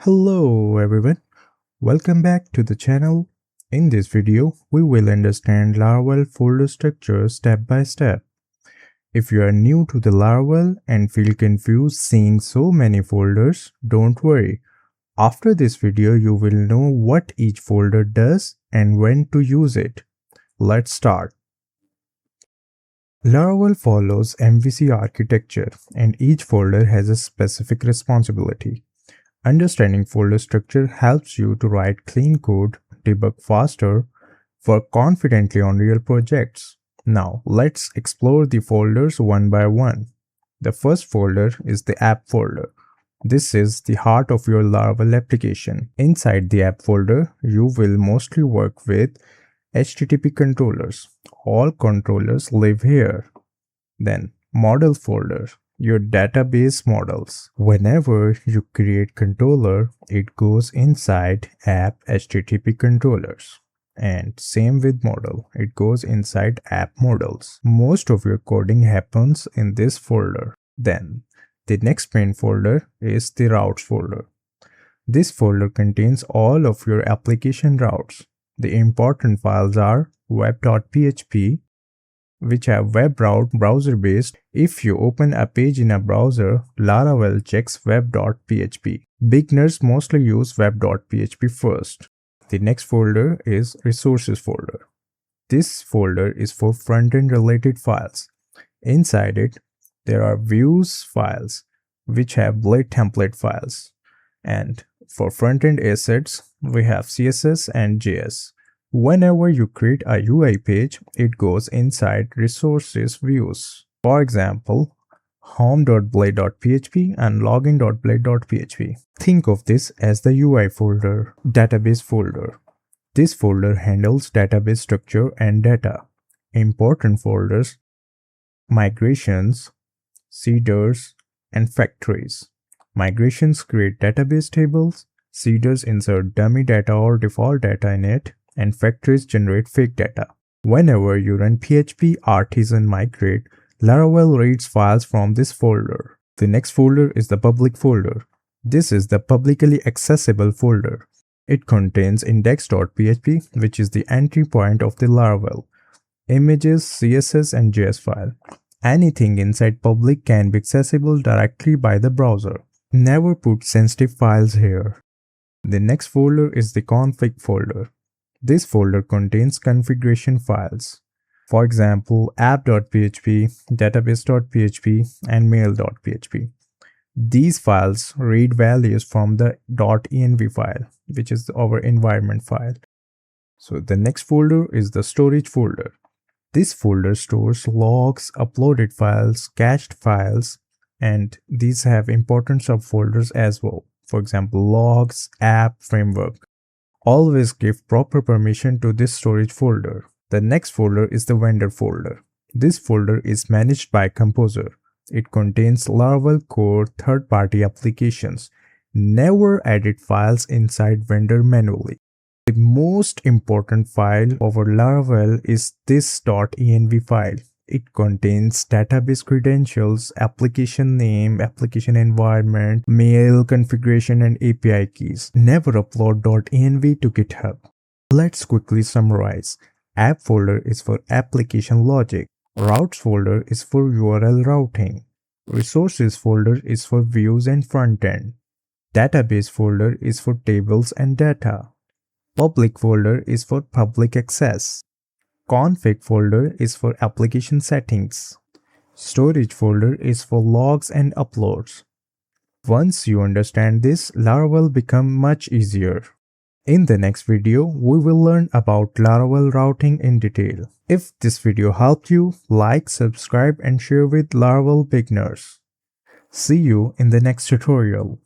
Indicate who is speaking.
Speaker 1: Hello everyone, welcome back to the channel. In this video, we will understand Laravel folder structure step by step. If you are new to the Laravel and feel confused seeing so many folders, don't worry. After this video, you will know what each folder does and when to use it. Let's start. Laravel follows MVC architecture and each folder has a specific responsibility. Understanding folder structure helps you to write clean code, debug faster, work confidently on real projects. Now, let's explore the folders one by one. The first folder is the app folder. This is the heart of your Laravel application. Inside the app folder, you will mostly work with HTTP controllers. All controllers live here. Then, model folder. Your database models. Whenever you create controller, it goes inside app HTTP controllers. And same with model, it goes inside app models. Most of your coding happens in this folder. Then, the next main folder is the routes folder. This folder contains all of your application routes. The important files are web.php, which have web route browser based. If you open a page in a browser, Laravel checks web.php. Beginners mostly use web.php first. The next folder is resources folder. This folder is for front-end related files. Inside it, there are views files, which have blade template files. And for front-end assets, we have CSS and JS. Whenever you create a UI page, it goes inside resources views. For example, home.blade.php and login.blade.php. Think of this as the UI folder, database folder. This folder handles database structure and data. Important folders, migrations, seeders, and factories. Migrations create database tables, seeders insert dummy data or default data in it, and factories generate fake data. Whenever you run php artisan migrate, Laravel reads files from this folder. The next folder is the public folder. This is the publicly accessible folder. It contains index.php, which is the entry point of the Laravel, images, CSS, and JS file. Anything inside public can be accessible directly by the browser. Never put sensitive files here. The next folder is the config folder. This folder contains configuration files. For example, app.php, database.php, and mail.php. These files read values from the .env file, which is our environment file. So the next folder is the storage folder. This folder stores logs, uploaded files, cached files, and these have important subfolders as well. For example, logs, app, framework. Always give proper permission to this storage folder. The next folder is the vendor folder. This folder is managed by Composer. It contains Laravel core third-party applications. Never edit files inside vendor manually. The most important file over Laravel is this .env file. It contains database credentials, application name, application environment, mail configuration, and API keys. Never upload .env to GitHub. Let's quickly summarize. App folder is for application logic. Routes folder is for URL routing. Resources folder is for views and frontend. Database folder is for tables and data. Public folder is for public access. Config folder is for application settings. Storage folder is for logs and uploads. Once you understand this, Laravel becomes much easier. In the next video, we will learn about Laravel routing in detail. If this video helped you, like, subscribe, and share with Laravel beginners. See you in the next tutorial.